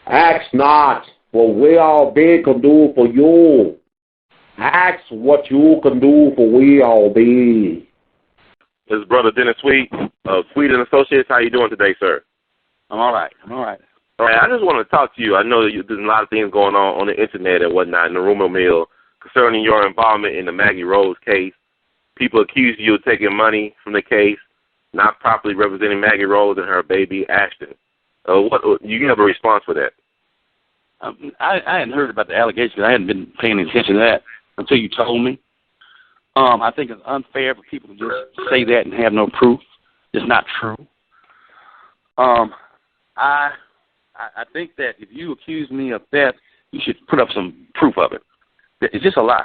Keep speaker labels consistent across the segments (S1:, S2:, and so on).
S1: Ask not what we all be can do for you. Ask what you can do for we all be.
S2: This is Brother Dennis Sweet of Sweet and Associates. How you doing today, sir?
S3: I'm all right.
S2: All right, I just want to talk to you. I know that there's a lot of things going on the internet and whatnot, in the rumor mill, concerning your involvement in the Maggie Rhodes case. People accuse you of taking money from the case, not properly representing Maggie Rhodes and her baby, Ashton. What you have a response for that?
S3: I hadn't heard about the allegations. I hadn't been paying attention to that until you told me. I think it's unfair for people to just say that and have no proof. It's not true. I think that if you accuse me of theft, you should put up some proof of it. It's just a lie.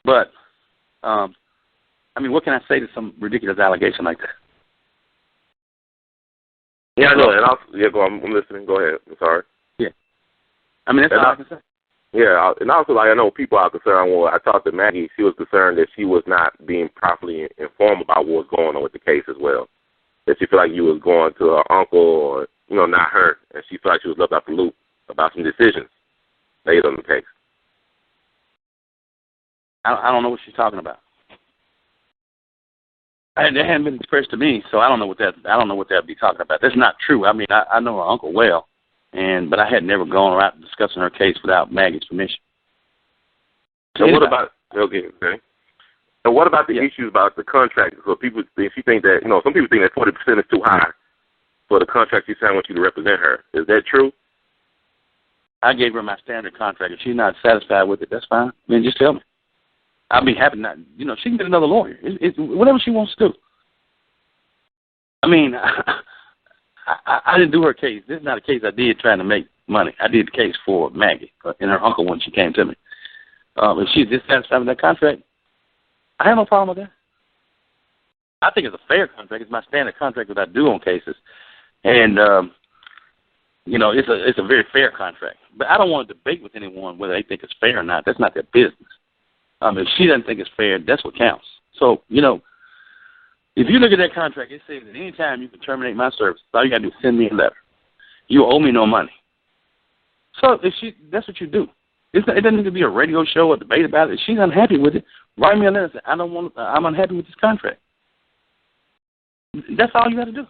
S3: But, I mean, what can I say to some ridiculous allegation like that?
S2: Yeah, I know. And also, go on. I'm listening. Go ahead. I'm sorry.
S3: Yeah. I mean, that's all I can say.
S2: Yeah, and also, I know people are concerned. Well, I talked to Maggie. She was concerned that she was not being properly informed about what was going on with the case as well. That she felt like you was going to her uncle or, not her. And she felt like she was left out the loop about some decisions made on the case.
S3: I don't know what she's talking about. It hadn't been expressed to me, so I don't know what that'd be talking about. That's not true. I mean, I know her uncle well. But I had never gone around discussing her case without Maggie's permission.
S2: So what about okay? And what about the issues about the contract? So she think that some people think that 40% is too high for the contract she signed with you to represent her. Is that true?
S3: I gave her my standard contract. If she's not satisfied with it, that's fine. I mean, just tell me. I'll be happy not. She can get another lawyer. It's whatever she wants to do. I mean. I didn't do her case. This is not a case I did trying to make money. I did the case for Maggie and her uncle when she came to me. If she's dissatisfied with that contract, I have no problem with that. I think it's a fair contract. It's my standard contract that I do on cases. And, it's a very fair contract. But I don't want to debate with anyone whether they think it's fair or not. That's not their business. If she doesn't think it's fair, that's what counts. So, if you look at that contract, it says that any time you can terminate my service, all you got to do is send me a letter. You owe me no money. So that's what you do. It doesn't need to be a radio show or debate about it. If she's unhappy with it, write me a letter and say, I'm unhappy with this contract. That's all you got to do.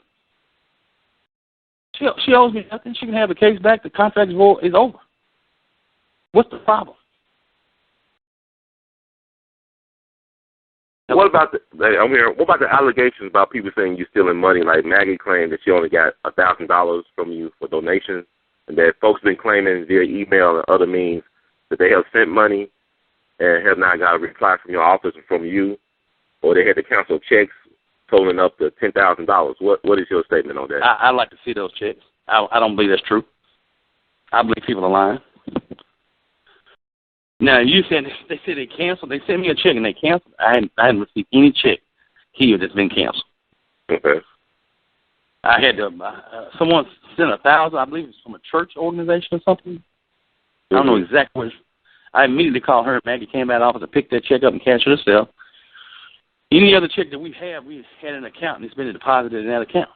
S3: She owes me nothing. She can have the case back. The contract is over. What's the problem?
S2: What about the allegations about people saying you're stealing money? Like Maggie claimed that she only got $1,000 from you for donations, and that folks been claiming via email and other means that they have sent money and have not got a reply from your office or from you, or they had to cancel checks totaling up to $10,000. What is your statement on that?
S3: I'd like to see those checks. I don't believe that's true. I believe people are lying. Now, you said they said they canceled. They sent me a check and they canceled. I hadn't received any check here that's been canceled.
S2: Okay.
S3: I had to, someone sent $1,000, I believe it's from a church organization or something. I don't know exactly what. I immediately called her. Maggie came out of the office and picked that check up and cashed it herself. Any other check that we had an account and it's been deposited in that account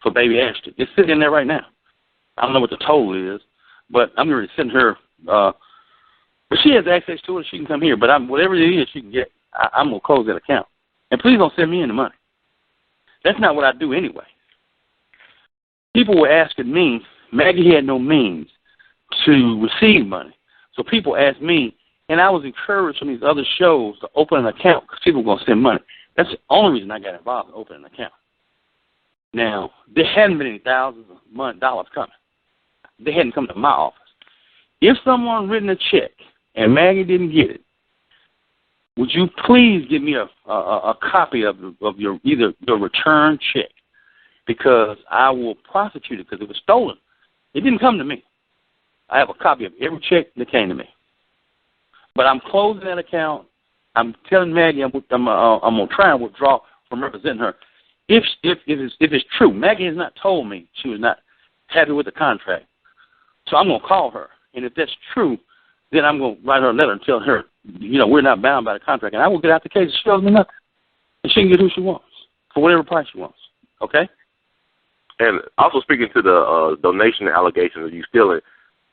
S3: for baby Ashton. It's sitting in there right now. I don't know what the total is, but I'm going to send her. If she has access to it, she can come here. But whatever it is she can get, I'm going to close that account. And please don't send me any money. That's not what I do anyway. People were asking me, Maggie had no means to receive money. So people asked me, and I was encouraged from these other shows to open an account because people were going to send money. That's the only reason I got involved in opening an account. Now, there hadn't been any thousands of dollars coming. They hadn't come to my office. If someone written a check and Maggie didn't get it, would you please give me a copy of your either your return check, because I will prosecute it because it was stolen. It didn't come to me. I have a copy of every check that came to me. But I'm closing that account. I'm telling Maggie I'm going to try and withdraw from representing her. If it's true, Maggie has not told me she was not happy with the contract. So I'm going to call her. And if that's true, then I'm going to write her a letter and tell her, we're not bound by the contract. And I will get out the case. She owes me nothing. And she can get who she wants for whatever price she wants. Okay?
S2: And also speaking to the donation allegations of you stealing,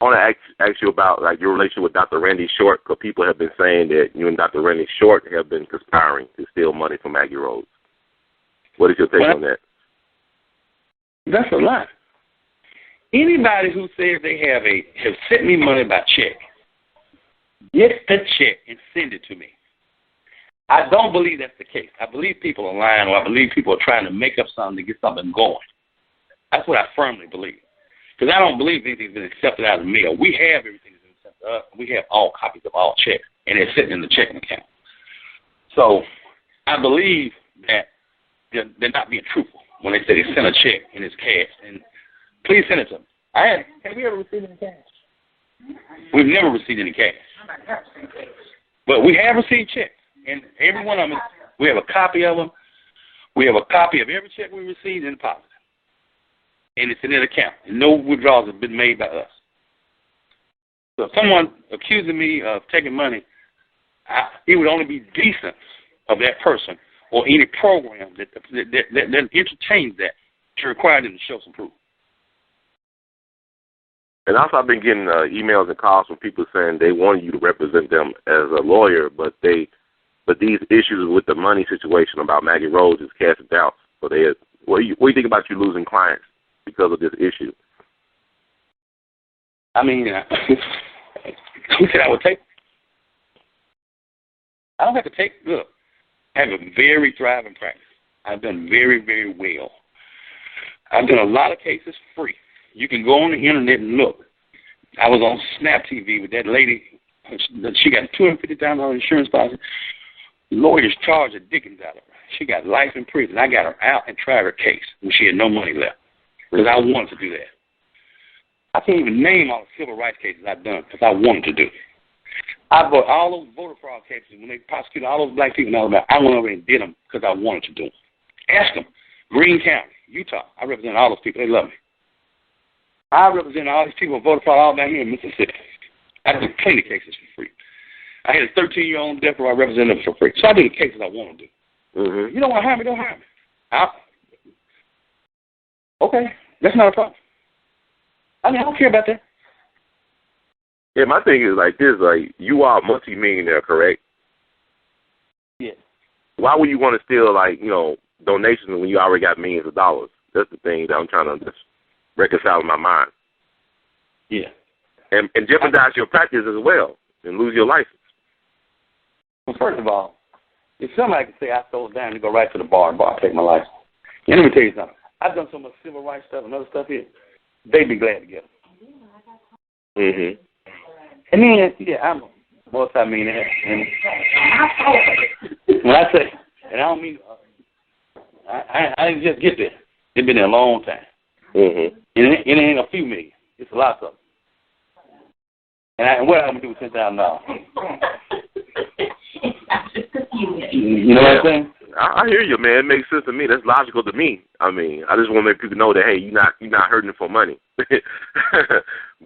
S2: I want to ask you about like your relationship with Dr. Randy Short, because people have been saying that you and Dr. Randy Short have been conspiring to steal money from Maggie Rhodes. What is your take on that?
S3: That's a lie. Anybody who says they have sent me money by check, get the check and send it to me. I don't believe that's the case. I believe people are lying, or I believe people are trying to make up something to get something going. That's what I firmly believe. Because I don't believe anything's been accepted out of the mail. We have everything that's been sent to us. We have all copies of all checks, and they're sitting in the checking account. So I believe that they're not being truthful when they say they sent a check and it's cash. And please send it to them. Have we ever received any cash? We've never received any cash. But we have received checks. And every one of them, we have a copy of them. We have a copy of every check we received in deposit. And it's in an account. And no withdrawals have been made by us. So if someone accusing me of taking money, it would only be decent of that person or any program that entertains that to require them to show some proof.
S2: And also I've been getting emails and calls from people saying they want you to represent them as a lawyer, but these issues with the money situation about Maggie Rhodes is casting doubts. So what do you think about you losing clients because of this issue?
S3: I mean, who said I would take? I don't have to take. Look, I have a very thriving practice. I've done very, very well. I've done a lot of cases free. You can go on the internet and look. I was on Snap TV with that lady. She got $250,000 insurance policy. Lawyers charged the dickens out of her. She got life in prison. I got her out and tried her case when she had no money left because I wanted to do that. I can't even name all the civil rights cases I've done because I wanted to do it. I bought all those voter fraud cases when they prosecuted all those black people in Alabama. I went over and did them because I wanted to do them. Ask them. Greene County, Utah. I represent all those people. They love me. I represent all these people who voted fraud all down here in Mississippi. I did plenty of cases for free. I had a 13-year-old death row. I represented them for free. So I do the cases I want to do.
S2: Mm-hmm.
S3: You don't want to hire me, don't hire me. Okay, that's not a problem. I mean, I don't care about that.
S2: Yeah, my thing is like this, like, you are a multi-millionaire, correct?
S3: Yeah.
S2: Why would you want to steal, like, donations when you already got millions of dollars? That's the thing that I'm trying to just reconcile in my mind.
S3: Yeah.
S2: And jeopardize your practice as well and lose your license.
S3: Well, first of all, if somebody can say I stole down and go right to the bar and take my license, and let me tell you something. I've done so much civil rights stuff and other stuff here. They'd be glad to get them.
S2: Mm-hmm.
S3: And then, yeah, I'm a multi-millionaire. And when I say, and I don't mean, I didn't just get there. It's been there a long time.
S2: Mm-hmm.
S3: And it ain't a few million. It's a lot of them. And what I'm going to do with $10,000? You know what I'm saying?
S2: I hear you, man. It makes sense to me. That's logical to me. I mean, I just want to make people know that, hey, you're not hurting for money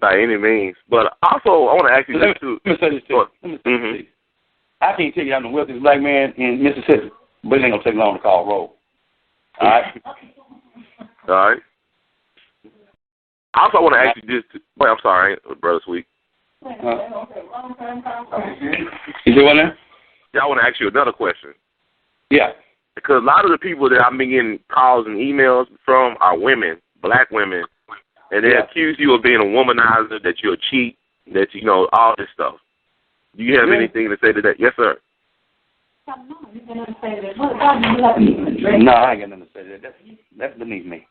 S2: by any means. But also, I want to ask you this too.
S3: Let me say this. I can't tell you I'm the wealthiest black man in Mississippi, but it ain't going to take long to call roll. All right?
S2: All right. Also, I want to ask you this. Wait, I'm sorry, Brother Sweet.
S3: You do what now?
S2: Yeah, I want to ask you another question.
S3: Yeah.
S2: Because a lot of the people that I've been getting calls and emails from are women, black women, and they accuse you of being a womanizer, that you're a cheat, that all this stuff. Do you have anything to say to that? Yes, sir.
S3: No, I ain't got nothing to say to that. That's beneath me.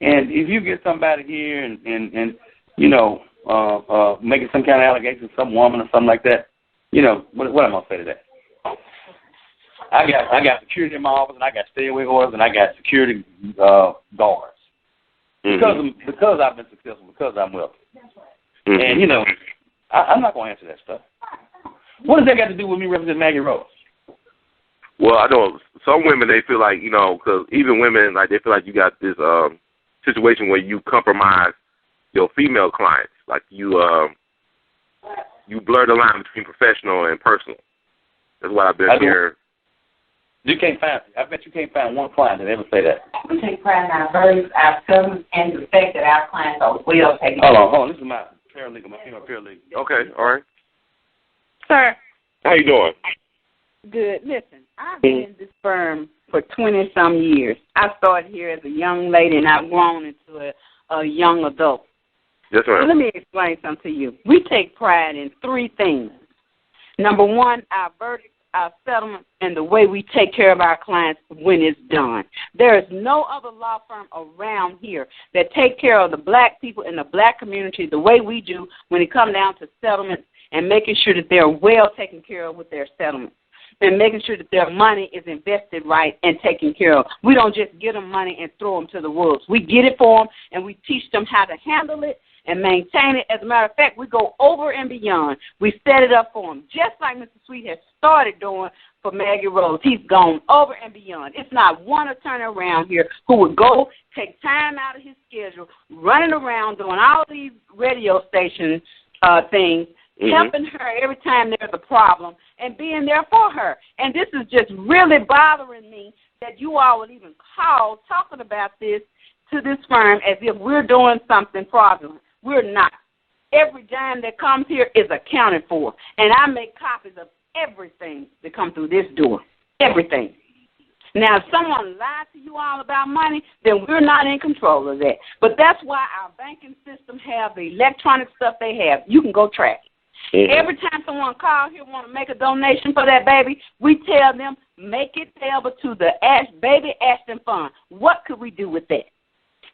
S3: And if you get somebody here and making some kind of allegation, some woman or something like that, what am I going to say to that? I got security in my office, and I got stay-away orders, and I got security guards.
S2: Mm-hmm.
S3: Because I've been successful, because I'm wealthy.
S2: Mm-hmm.
S3: And, I'm not going to answer that stuff. What does that got to do with me representing Maggie Rhodes?
S2: Well, I know some women, they feel like, because even women, like, they feel like you got this situation where you compromise your female clients. Like, you blur the line between professional and personal. That's what I've been hearing.
S3: You can't find. I bet you can't find one client that ever say that.
S4: We take pride in our verdicts, our settlements, and the fact that our clients are well taken care of.
S3: Hold on. This is my paralegal, my female paralegal.
S2: Okay, all right.
S5: Sir.
S2: How you doing?
S5: Good. Listen, I've been in this firm for 20-some years. I started here as a young lady, and I've grown into a young adult.
S2: Yes, ma'am.
S5: So let me explain something to you. We take pride in three things. Number one, our verdicts, our settlements, and the way we take care of our clients when it's done. There is no other law firm around here that take care of the black people in the black community the way we do when it comes down to settlements and making sure that they're well taken care of with their settlements and making sure that their money is invested right and taken care of. We don't just get them money and throw them to the wolves. We get it for them, and we teach them how to handle it and maintain it. As a matter of fact, we go over and beyond. We set it up for him, just like Mr. Sweet has started doing for Maggie Rhodes. He's gone over and beyond. It's not one attorney around here who would go take time out of his schedule, running around doing all these radio station things, helping her every time there's a problem and being there for her. And this is just really bothering me that you all would even call talking about this to this firm as if we're doing something fraudulent. We're not. Every dime that comes here is accounted for, and I make copies of everything that comes through this door, everything. Now, if someone lied to you all about money, then we're not in control of that. But that's why our banking system have the electronic stuff they have. You can go track it. Every time someone calls here want to make a donation for that baby, we tell them, make it payable to the Baby Ashton Fund. What could we do with that?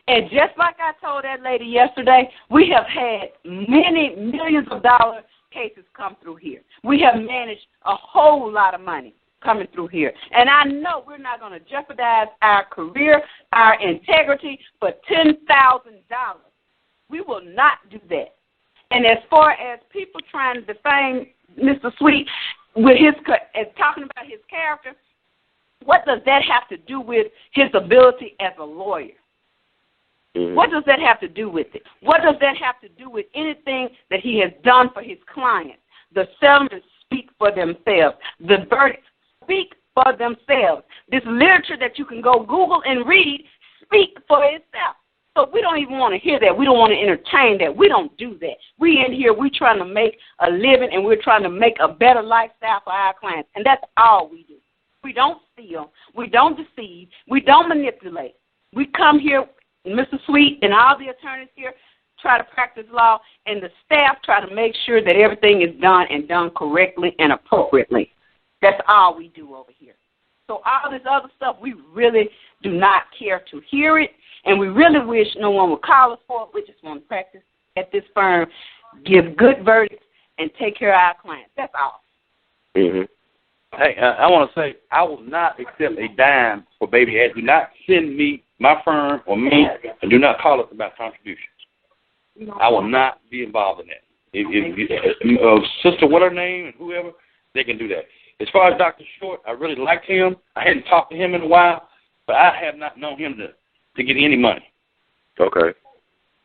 S5: And just like I told that lady yesterday, we have had many millions of dollar cases come through here. We have managed a whole lot of money coming through here. And I know we're not going to jeopardize our career, our integrity for $10,000. We will not do that. And as far as people trying to defame Mr. Sweet with his talking about his character, what does that have to do with his ability as a lawyer? What does that have to do with it? What does that have to do with anything that he has done for his clients? The settlements speak for themselves. The verdicts speak for themselves. This literature that you can go Google and read speak for itself. So we don't even want to hear that. We don't want to entertain that. We don't do that. We in here, we're trying to make a living, and we're trying to make a better lifestyle for our clients, and that's all we do. We don't steal. We don't deceive. We don't manipulate. We come here, Mr. Sweet and all the attorneys here try to practice law, and the staff try to make sure that everything is done and done correctly and appropriately. That's all we do over here. So all this other stuff, we really do not care to hear it, and we really wish no one would call us for it. We just want to practice at this firm, give good verdicts, and take care of our clients. That's all.
S3: Hey, I want to say I will not accept a dime for Baby Ash. Do not send me, my firm, or me, and do not call us about contributions. I will not be involved in that. If Sister, what her name, and whoever, they can do that. As far as Dr. Short, I really liked him. I hadn't talked to him in a while, but I have not known him to get any money.
S2: Okay.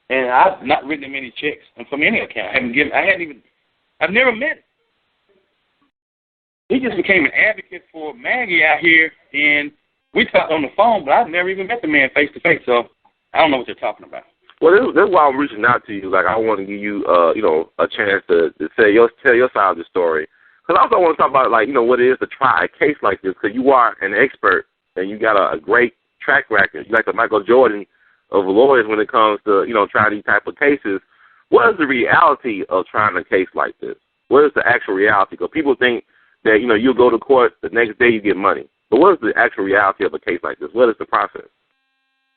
S3: And I've not written him any checks from any account. I've never met him. He just became an advocate for Maggie out here, and we talked on the phone, but I've never even met the man face to face, so I don't know what they're talking about.
S2: Well, that's why I'm reaching out to you. Like, I want to give you, a chance to tell your side of the story. Because I also want to talk about, like, what it is to try a case like this, because you are an expert, and you got a great track record. You're like the Michael Jordan of lawyers when it comes to, trying these type of cases. What is the reality of trying a case like this? What is the actual reality? Because people think that, you go to court, the next day you get money. But what is the actual reality of a case like this? What is the process?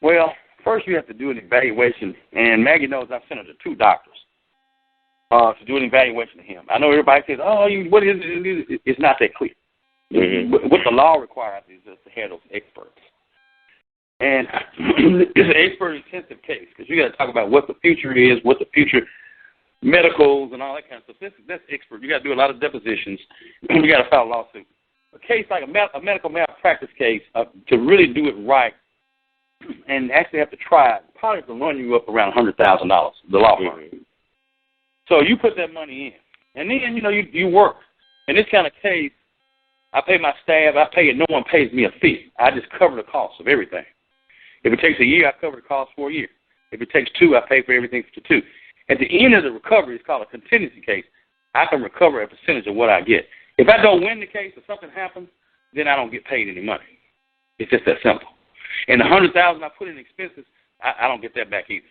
S3: Well, first you have to do an evaluation, and Maggie knows I've sent her to 2 doctors to do an evaluation of him. I know everybody says, what is it? It's not that clear. What the law requires is just to have those experts. And it's an expert-intensive case because you got to talk about what the future is, what the future medicals and all that kind of stuff. That's expert. You got to do a lot of depositions. You got to file a lawsuit. A case like a medical malpractice case, to really do it right and actually have to try it, probably will run you up around $100,000, the law firm. So you put that money in, and then, you work. In this kind of case, I pay my staff. I pay it. No one pays me a fee. I just cover the cost of everything. If it takes a year, I cover the cost for a year. If it takes 2, I pay for everything for 2. At the end of the recovery, it's called a contingency case. I can recover a percentage of what I get. If I don't win the case or something happens, then I don't get paid any money. It's just that simple. And the $100,000 I put in expenses, I don't get that back either.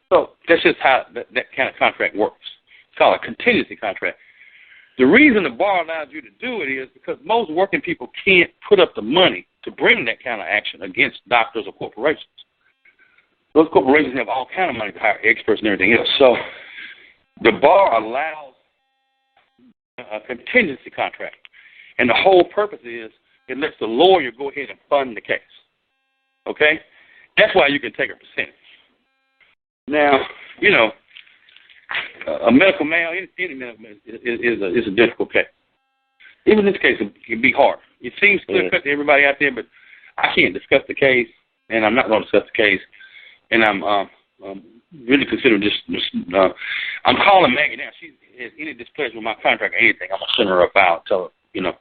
S3: So that's just how that kind of contract works. It's called a contingency contract. The reason the bar allows you to do it is because most working people can't put up the money to bring that kind of action against doctors or corporations. Those corporations have all kind of money to hire experts and everything else. So the bar allows a contingency contract. And the whole purpose is it lets the lawyer go ahead and fund the case. Okay? That's why you can take a percentage. Now, you know, a medical mail, any medical mail is a difficult case. Even this case, it can be hard. It seems clear-cut to everybody out there, but I can't discuss the case, and I'm not going to discuss the case. And I'm really considering just I'm calling Maggie now. She has any displeasure with my contract or anything, I'm going to send her a file, tell her, you know,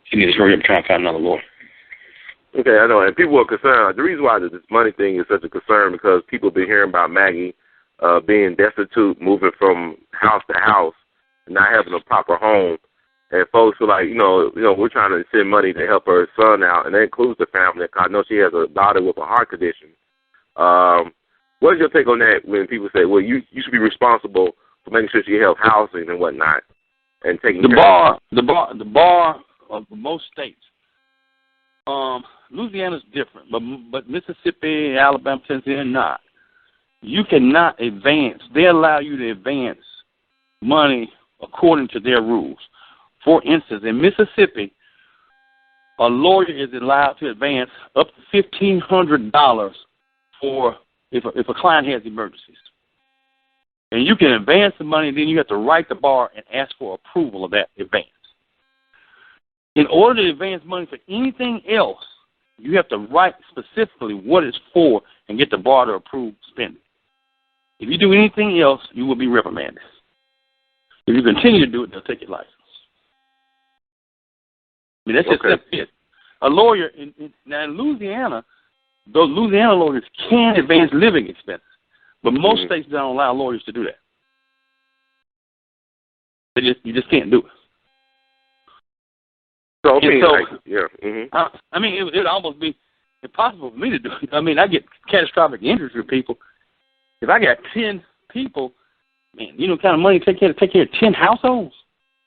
S3: she needs to hurry up and try and find another lawyer.
S2: Okay, I know, and people are concerned. The reason why this money thing is such a concern because people have been hearing about Maggie being destitute, moving from house to house, and not having a proper home. And folks feel like, you know, we're trying to send money to help her son out, and that includes the family. I know she has a daughter with a heart condition. What is your take on that when people say, well, you should be responsible for making sure she has housing and whatnot, and taking care of
S3: the bar of most states. Louisiana's different, but Mississippi, Alabama, Tennessee, they're not. You cannot advance. They allow you to advance money according to their rules. For instance, in Mississippi, a lawyer is allowed to advance up to $1,500 for if a client has emergencies. And you can advance the money, then you have to write the bar and ask for approval of that advance. In order to advance money for anything else, you have to write specifically what it's for and get the bar to approve spending. If you do anything else, you will be reprimanded. If you continue to do it, they'll take your license. I mean, that's just it. A lawyer, now in Louisiana, those Louisiana lawyers can advance living expenses, but most states don't allow lawyers to do that. You just can't do it.
S2: So, I
S3: mean, it would almost be impossible for me to do it. I mean, I get catastrophic injuries for people. If I got 10 people, man, you know what kind of money to take care of 10 households?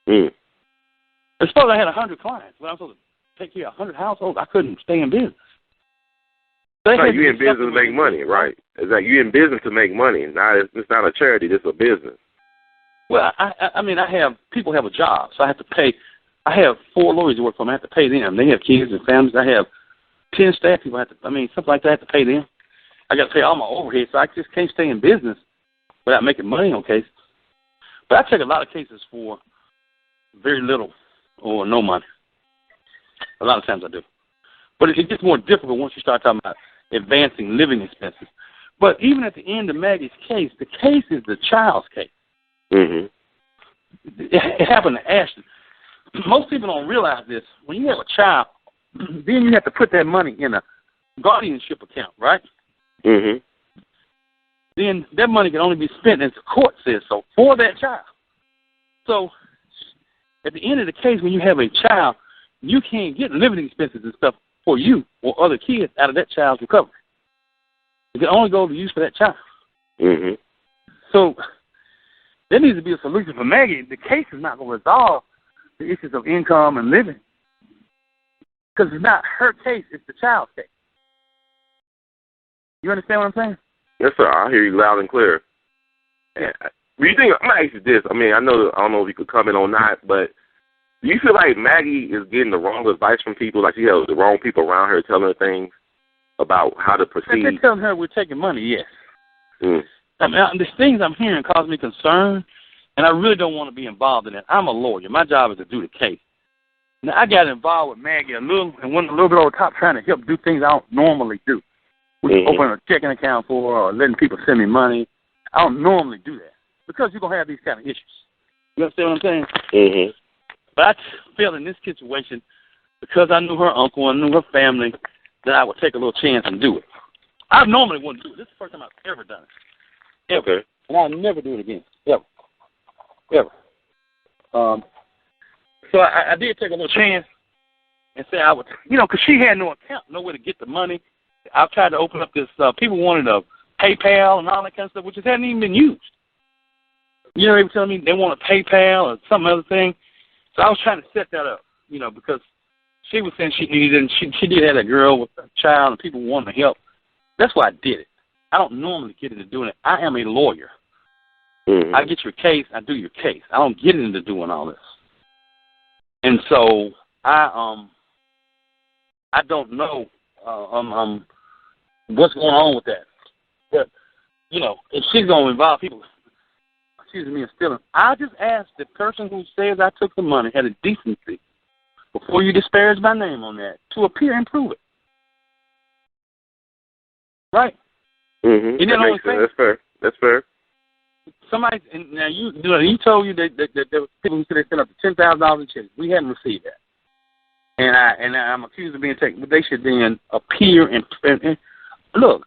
S3: Suppose I had 100 clients. When I was supposed to take care of 100 households, I couldn't stay in business.
S2: Like you're in business to make money, right? It's like you're in business to make money. It's not a charity. It's a business.
S3: Well, I mean, people have a job, so I have to pay. I have 4 lawyers who work for me. I have to pay them. They have kids and families. I have 10 staff people. Something like that. I have to pay them. I got to pay all my overhead, so I just can't stay in business without making money on cases. But I take a lot of cases for very little or no money. A lot of times I do. But it gets more difficult once you start talking about advancing living expenses. But even at the end of Maggie's case, the case is the child's case. It happened to Ashton. Most people don't realize this. When you have a child, then you have to put that money in a guardianship account, right? Then that money can only be spent as the court says so for that child. So at the end of the case, when you have a child, you can't get living expenses and stuff for you or other kids out of that child's recovery. It can only go to use for that child. So there needs to be a solution for Maggie. The case is not going to resolve the issues of income and living because it's not her case, it's the child's case. You understand what I'm saying?
S2: Yes, sir. I hear you loud and clear. Do you think, I'm going to ask you this. I mean, I don't know if you could comment on that, but do you feel like Maggie is getting the wrong advice from people, like she has the wrong people around her telling her things about how to proceed?
S3: They're telling her we're taking money, yes. I mean, the things I'm hearing cause me concern, and I really don't want to be involved in it. I'm a lawyer. My job is to do the case. Now, I got involved with Maggie a little bit over top trying to help do things I don't normally do. We open a checking account for or letting people send me money. I don't normally do that because you're going to have these kind of issues. You understand what I'm saying? But I felt in this situation, because I knew her uncle and knew her family, that I would take a little chance and do it. I normally wouldn't do it. This is the first time I've ever done it. Ever.
S2: Okay.
S3: And I'll never do it again. Ever. Ever. So I did take a little chance and say I would, because she had no account, nowhere to get the money. I tried to open up this, people wanted a PayPal and all that kind of stuff, which hadn't even been used. They were telling me they want a PayPal or some other thing. So I was trying to set that up, because she was saying she needed it, and she did have a girl with a child, and people wanted to help. That's why I did it. I don't normally get into doing it. I am a lawyer.
S2: Mm-hmm.
S3: I get your case, I do your case. I don't get into doing all this. And so I don't know what's going on with that. But, if she's going to involve people, accusing me of stealing, I just asked the person who says I took the money, had a decency, before you disparage my name on that, to appear and prove it. Right?
S2: Mm-hmm.
S3: Isn't that
S2: makes sense. That's fair. That's fair.
S3: Somebody, now you told you that there were people who said they sent up to $10,000 in checks. We hadn't received that. And I'm accused of being taken, but they should then appear and look,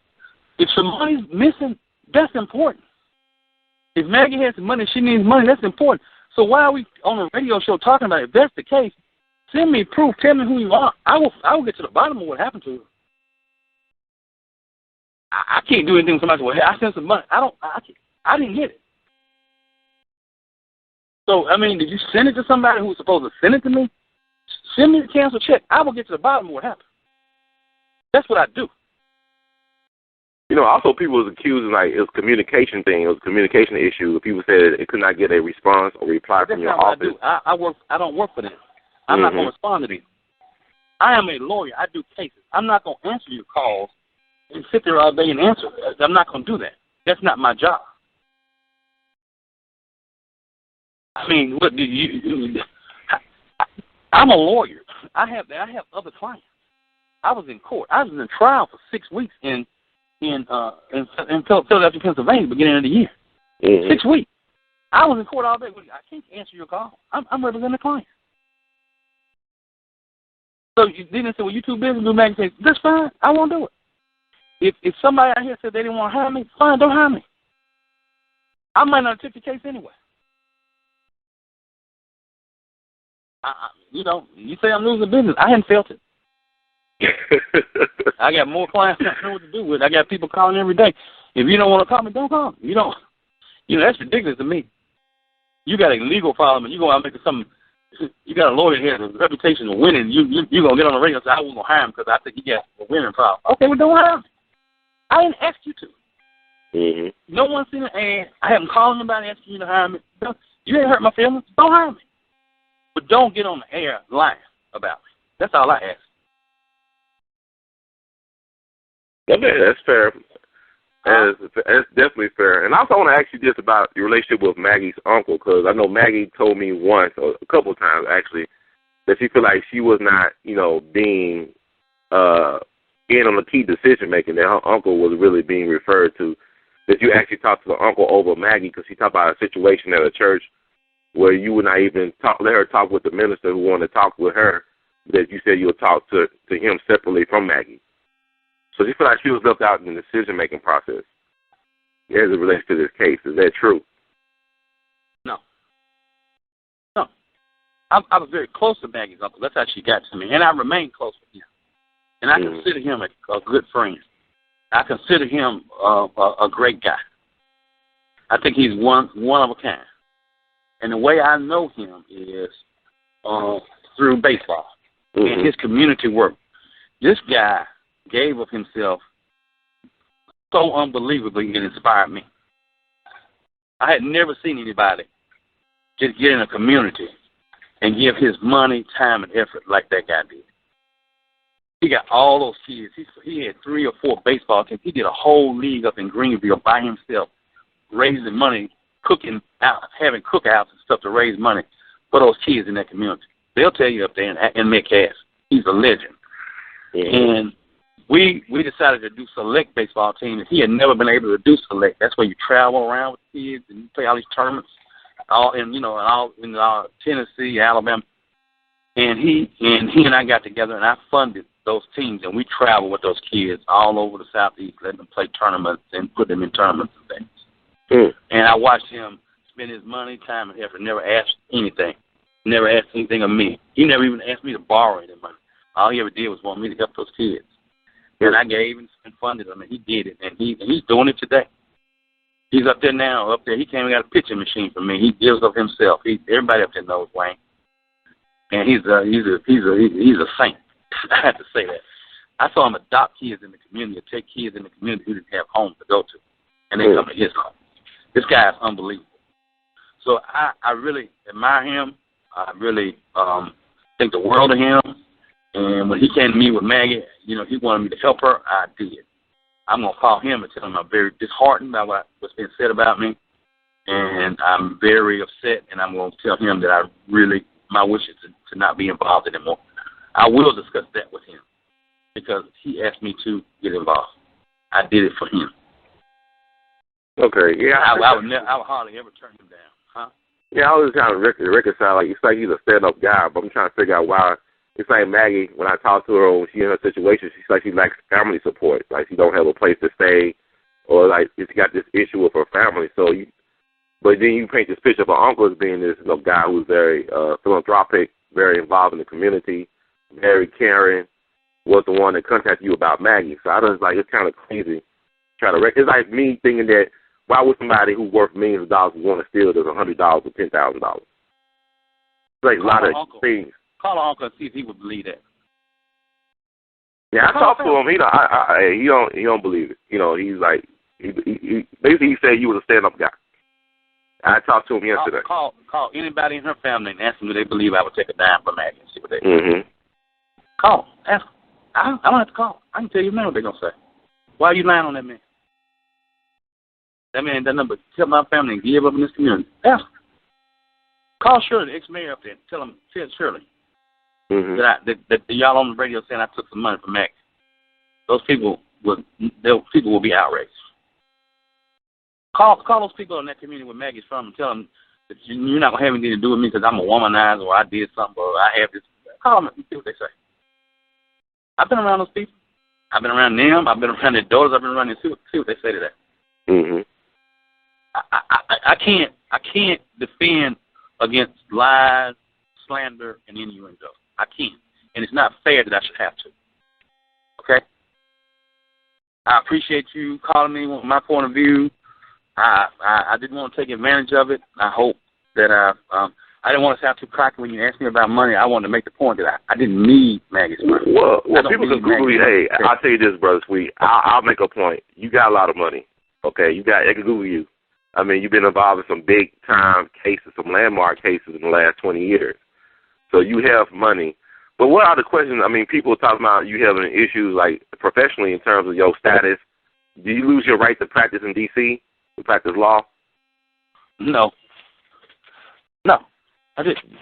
S3: if some money's missing, that's important. If Maggie has some money, she needs money, that's important. So why are we on a radio show talking about it? If that's the case, send me proof, tell me who you are. I will get to the bottom of what happened to her. I can't do anything with somebody. Well, hey, I sent some money. I didn't get it. So, did you send it to somebody who was supposed to send it to me? Send me the canceled check. I will get to the bottom of what happened. That's what I do.
S2: Also people was accusing, it was a communication thing. It was a communication issue. People said it could not get a response or reply from your office.
S3: I don't work for them. I'm not going to respond to them. I am a lawyer. I do cases. I'm not going to answer your calls and sit there all day and answer. I'm not going to do that. That's not my job. What do you? I'm a lawyer. I have other clients. I was in court. I was in trial for 6 weeks in Philadelphia, Pennsylvania, beginning of the year.
S2: Mm-hmm.
S3: 6 weeks. I was in court all day. I can't answer your call. I'm representing the client. So you didn't say, well, you too busy to do magazines. That's fine. I won't do it. If somebody out here said they didn't want to hire me, fine, don't hire me. I might not take the case anyway. You say I'm losing business. I hadn't felt it. I got more clients I know what to do with. I got people calling every day. If you don't want to call me, don't call me. That's ridiculous to me. You got a legal problem, and you go out making something. You got a lawyer here with a reputation of winning. You gonna get on the radio and say I wasn't gonna hire him because I think you got a winning problem. Okay, well don't hire me. I didn't ask you to.
S2: Mm-hmm.
S3: No one's seen an ad. I haven't called anybody asking you to hire me. You ain't hurt my feelings. Don't hire me. But don't get on the air lying about me. That's all I ask.
S2: Okay, that's fair. That's definitely fair. And I also want to ask you just about your relationship with Maggie's uncle, because I know Maggie told me once, or a couple of times actually, that she felt like she was not, being in on the key decision making, that her uncle was really being referred to. That you actually talked to the uncle over Maggie, because she talked about a situation at a church where you would not even let her talk with the minister who wanted to talk with her, that you said you would talk to him separately from Maggie. So she felt like she was left out in the decision-making process as it relates to this case. Is that true?
S3: No. I was very close to Maggie's uncle. That's how she got to me. And I remain close with him. And I consider him a good friend. I consider him a great guy. I think he's one of a kind. And the way I know him is through baseball and his community work. This guy gave of himself so unbelievably, it inspired me. I had never seen anybody just get in a community and give his money, time, and effort like that guy did. He got all those kids. He had 3 or 4 baseball teams. He did a whole league up in Greenville by himself, raising money, cooking out, having cookouts and stuff to raise money for those kids in that community. They'll tell you up there in Metcalf. He's a legend. And we decided to do select baseball teams. He had never been able to do select. That's where you travel around with kids and you play all these tournaments, all in Tennessee, Alabama. And he and I got together, and I funded those teams, and we traveled with those kids all over the Southeast, letting them play tournaments and put them in tournaments and things. And I watched him spend his money, time, and effort, never asked anything. Never asked anything of me. He never even asked me to borrow any money. All he ever did was want me to help those kids. And I gave and funded him, and he did it, and he's doing it today. He's up there now. Up there, he came and got a pitching machine for me. He gives of himself. Everybody up there knows Wayne, and he's a saint. I have to say that. I saw him adopt kids in the community, or take kids in the community who didn't have homes to go to, and they come to his home. This guy is unbelievable. So I really admire him. I really think the world of him. And when he came to me with Maggie, he wanted me to help her. I did. I'm going to call him and tell him I'm very disheartened by what's been said about me. And I'm very upset, and I'm going to tell him that my wish is to not be involved anymore. I will discuss that with him because he asked me to get involved. I did it for him.
S2: Okay, yeah.
S3: I would hardly ever turn him down, huh?
S2: Yeah, I was trying to reconcile. Like, it's like he's a stand-up guy, but I'm trying to figure out why. It's like Maggie, when I talk to her, when she's in her situation, she's like she lacks family support. Like, she don't have a place to stay, or like she's got this issue with her family. But then you paint this picture of her uncle as being this guy who's very philanthropic, very involved in the community, very caring, was the one that contacted you about Maggie. So I was like, it's kind of crazy. It's like me thinking that why would somebody who worth millions of dollars want to steal $100 or $10,000? It's like a lot of things.
S3: Call our uncle and see if he would believe that.
S2: Yeah, I talked to him. He don't believe it. He's like basically he said you was a stand-up guy. I talked to him yesterday.
S3: Call anybody in her family and ask them if they believe I would take a dime from Maggie and see what they do.
S2: Mm-hmm.
S3: Call. Ask them. I don't have to call. I can tell you now what they're going to say. Why are you lying on that man? That man doesn't know but tell my family and give up in this community. Ask them. Call Shirley, the ex-mayor up there, and tell Shirley that y'all on the radio saying I took some money from Maggie. Those people will be outraged. Call those people in that community where Maggie's from and tell them that you're not going to have anything to do with me because I'm a womanizer or I did something or I have this. Call them and see what they say. I've been around those people. I've been around them. I've been around their daughters. I've been around them. See what they say to that.
S2: Mm-hmm.
S3: I can't defend against lies, slander, and innuendo. I can't. And it's not fair that I should have to. Okay? I appreciate you calling me with my point of view. I didn't want to take advantage of it. I hope that I didn't want to sound too cocky when you asked me about money. I wanted to make the point that I didn't need Maggie's money.
S2: Well people can Google you. Hey, I'll tell you this, Brother Sweet. I'll make a point. You got a lot of money. Okay? They can Google you. I mean, you've been involved in some big-time cases, some landmark cases in the last 20 years. So you have money. But what are the questions? I mean, people are talking about you having issues, like, professionally in terms of your status. Do you lose your right to practice in D.C., to practice law?
S3: No, I didn't.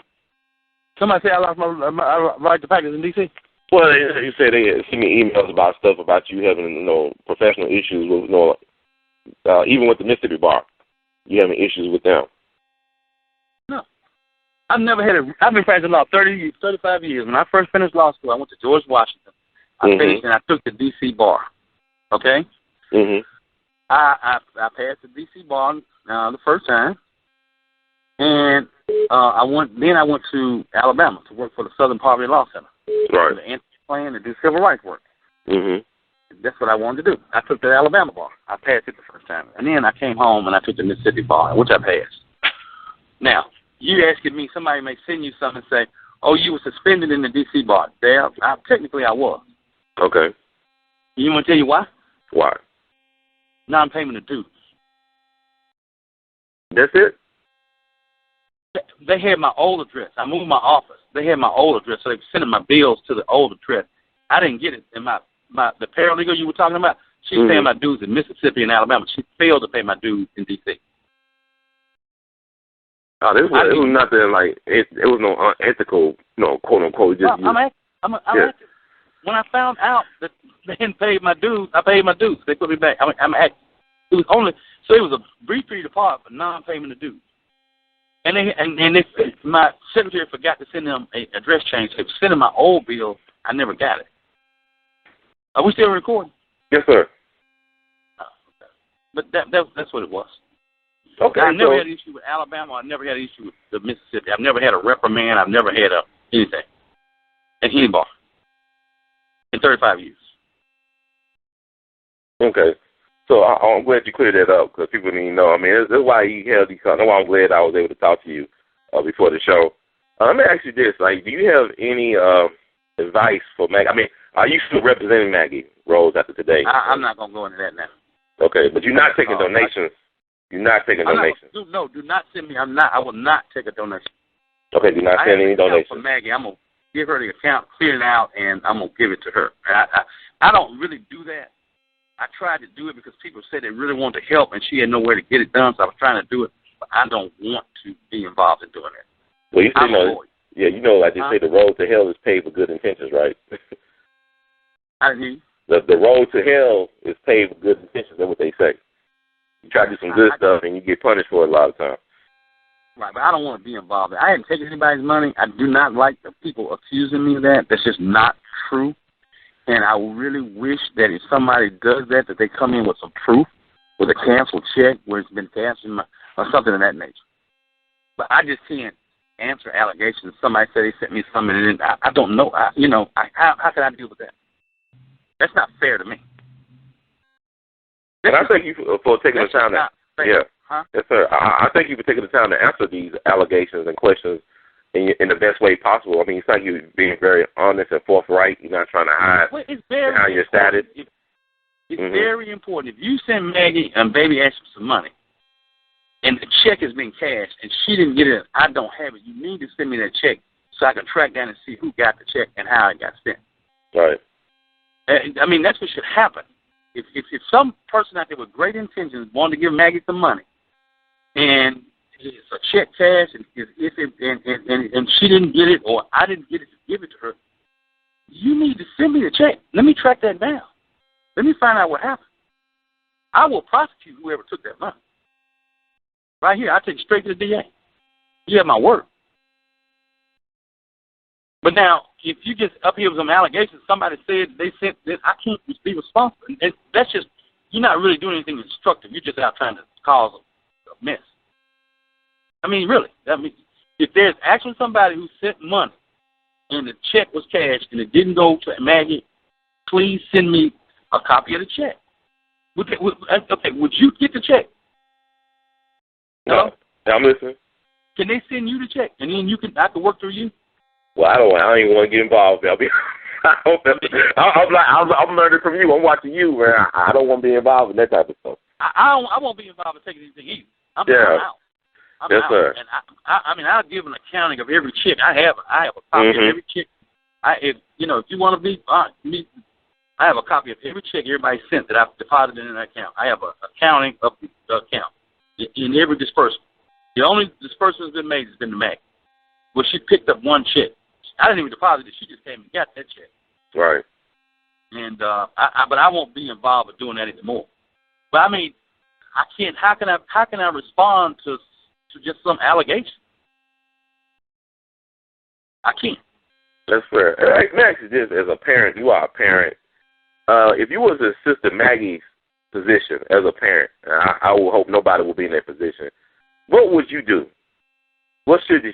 S3: Somebody say I lost my right to practice in D.C.?
S2: Well, you say they send me emails about stuff about you having, professional issues with, even with the Mississippi Bar. You having issues with them?
S3: No. I've been practicing law 35 years. When I first finished law school, I went to George Washington. I finished and I took the D.C. bar. Okay?
S2: Mm-hmm.
S3: I passed the D.C. bar the first time. And I went to Alabama to work for the Southern Poverty Law Center.
S2: Right.
S3: For the anti-plan to do civil rights work.
S2: Mm-hmm.
S3: That's what I wanted to do. I took the Alabama bar. I passed it the first time. And then I came home and I took the Mississippi bar, which I passed. Now, you asking me, somebody may send you something and say, oh, you were suspended in the D.C. bar. Technically, I was.
S2: Okay.
S3: You want to tell you why?
S2: Why?
S3: Non-payment of dues.
S2: That's it?
S3: They had my old address. I moved my office. They had my old address, so they were sending my bills to the old address. I didn't get it in the paralegal you were talking about. She was paying my dues in Mississippi and Alabama. She failed to pay my dues in D.C.
S2: Oh, it was nothing like it was no unethical, quote unquote. Just
S3: I'm acting. When I found out that they hadn't paid my dues, I paid my dues. They put me back. I'm acting. It was a brief period apart for non-payment of dues. my secretary forgot to send them an address change. So send them my old bill. I never got it. Are we still recording?
S2: Yes, sir.
S3: But that's what it was.
S2: Okay.
S3: I never had an issue with Alabama. I never had an issue with the Mississippi. I've never had a reprimand. I've never had anything at any bar in 35 years.
S2: Okay. So I'm glad you cleared that up because people need to know. I mean, that's why you held these. That's why I'm glad I was able to talk to you before the show. Let me ask you this: like, do you have any advice for Maggie? I mean, are you still representing Maggie Rhodes after today?
S3: I'm not gonna go into that now.
S2: Okay, but you're not taking donations. You're not taking donations.
S3: Do not send me. I will not take a donation.
S2: Okay, do not send any donations.
S3: For Maggie, I'm gonna give her the account, clear it out, and I'm gonna give it to her. I don't really do that. I tried to do it because people said they really wanted to help, and she had nowhere to get it done, so I was trying to do it. But I don't want to be involved in doing it.
S2: Well, you say yeah, you know, like they say, the road to hell is paved with good intentions, right?
S3: I didn't hear you.
S2: The road to hell is paved with good intentions. That's what they say. You try to do some good stuff, and you get punished for it a lot of times.
S3: Right, but I don't want to be involved. I hadn't taken anybody's money. I do not like the people accusing me of that. That's just not true. And I really wish that if somebody does that they come in with some proof, with a canceled check where it's been canceled or something of that nature. But I just can't answer allegations. Somebody said they sent me something, and I don't know. How can I deal with that? That's not fair to me.
S2: And I thank you for taking the time to,
S3: Huh?
S2: Yes, sir. I thank you for taking the time to answer these allegations and questions in the best way possible. I mean, it's like you're being very honest and forthright. You're not trying to hide behind your status.
S3: It's very important. If you send Maggie and Baby Ashton some money, and the check has been cashed, and she didn't get it, I don't have it, you need to send me that check so I can track down and see who got the check and how it got sent.
S2: Right.
S3: I mean, that's what should happen. If some person out there with great intentions wanted to give Maggie some money, and it's a check cash, and she didn't get it, or I didn't get it to give it to her, you need to send me the check. Let me track that down. Let me find out what happened. I will prosecute whoever took that money. Right here, I take it straight to the DA. You have my word. But now, if you just up here with some allegations, somebody said they sent this, I can't be responsible. And that's just, you're not really doing anything constructive. You're just out trying to cause a mess. I mean, really. I mean, if there's actually somebody who sent money and the check was cashed and it didn't go to Maggie, please send me a copy of the check. Okay, would you get the check?
S2: No, I'm listening.
S3: Can they send you the check and then I can work through you?
S2: Well, I don't even want to get involved. I'm learning from you. I'm watching you, man. I don't want to be involved in that type of stuff.
S3: I won't be involved in taking anything either. I'm out. I'm
S2: yes,
S3: out.
S2: Sir.
S3: And I mean, I'll give an accounting of every check. I have a copy of every check. If you want to be me, I have a copy of every check everybody sent that I've deposited in an account. I have an accounting of the account in every disbursement. The only disbursement that's been made has been to Maggie. Well, she picked up one check. I didn't even deposit it. She just came and got that check.
S2: Right.
S3: And but I won't be involved with doing that anymore. But I mean, I can't. How can I respond to just some allegation? I can't.
S2: That's fair. Let me ask you this: as a parent, you are a parent. If you was to assist Maggie's position as a parent, I will hope nobody will be in that position. What would you do? What should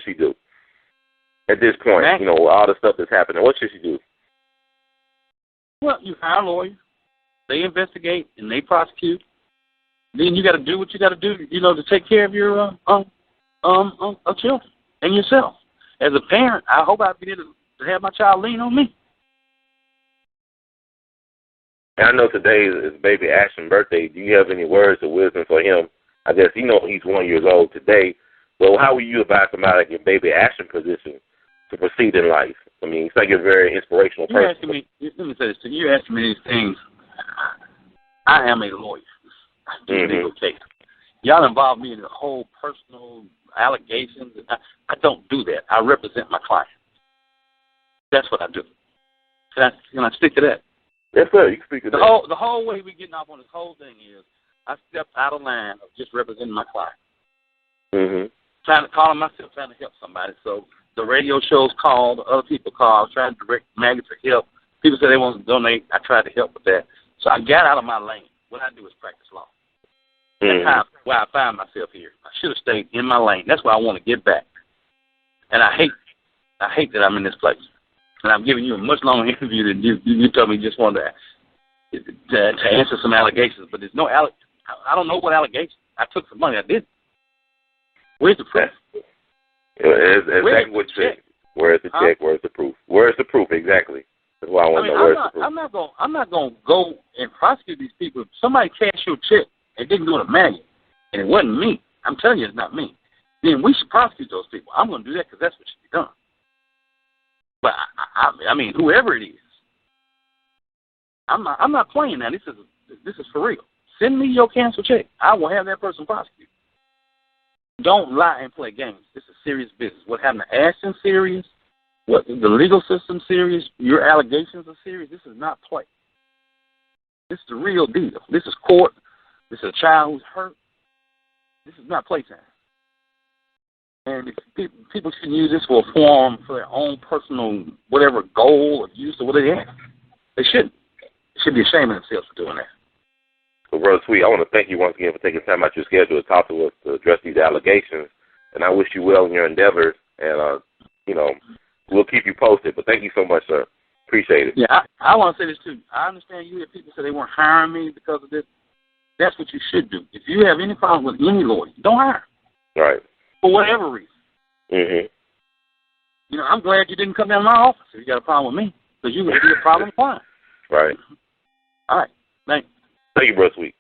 S2: she do at this point?
S3: Maggie?
S2: All the stuff that's happening. What should she do?
S3: Well, you hire a lawyer. They investigate and they prosecute. Then you got to do what you got to do, to take care of your children and yourself. As a parent, I hope I'll be able to have my child lean on me.
S2: And I know today is baby Ashton's birthday. Do you have any words of wisdom for him? I guess he's 1 year old today. So how will you advise somebody in baby Ashton's position to proceed in life? I mean, it's like you're a very inspirational person.
S3: Let me say this to you. You're asking me these things. I am a lawyer. I do legal cases. Y'all involve me in the whole personal allegations. I don't do that. I represent my client. That's what I do. Can I stick to that?
S2: Yes, sir. You can speak to that.
S3: The whole way we're getting off on this whole thing is I stepped out of line of just representing my client. trying to call myself, trying to help somebody. So the radio shows called, other people called. I was trying to direct Maggie for help. People said they wanted to donate. I tried to help with that. So I got out of my lane. What I do is practice law. That's why I find myself here. I should have stayed in my lane. That's why I want to get back. And I hate that I'm in this place. And I'm giving you a much longer interview than you told me you just wanted to answer some allegations. But there's no I don't know what allegations. I took some money. I did. Where's the proof?
S2: Exactly what you said. Where's the check? Where's the proof? Where's the proof? Exactly. That's why I want to know where's the proof.
S3: I'm not going to go and prosecute these people. If somebody cashed your check and didn't do it to Maggie, and it wasn't me, I'm telling you it's not me, then we should prosecute those people. I'm going to do that because that's what should be done. But, I mean, whoever it is, I'm not playing now. This is for real. Send me your canceled check. I will have that person prosecuted. Don't lie and play games. This is serious business. What happened to Ashton serious. What the legal system serious. Your allegations are serious. This is not play. This is the real deal. This is court. This is a child who's hurt. This is not playtime. And if people shouldn't use this for a forum for their own personal whatever goal or use or whatever they have. They shouldn't. They should be ashamed of themselves for doing that.
S2: So, Brother Sweet, I want to thank you once again for taking time out your schedule to talk to us to address these allegations. And I wish you well in your endeavors. And, we'll keep you posted. But thank you so much, sir. Appreciate it.
S3: Yeah, I want to say this, too. I understand you hear people say they weren't hiring me because of this. That's what you should do. If you have any problem with any lawyer, don't hire him.
S2: Right.
S3: For whatever reason.
S2: Mm-hmm.
S3: I'm glad you didn't come down to my office if you got a problem with me, because you would be a problem with mine.
S2: Right.
S3: All right. Thanks.
S2: Thank you, Brother Sweet.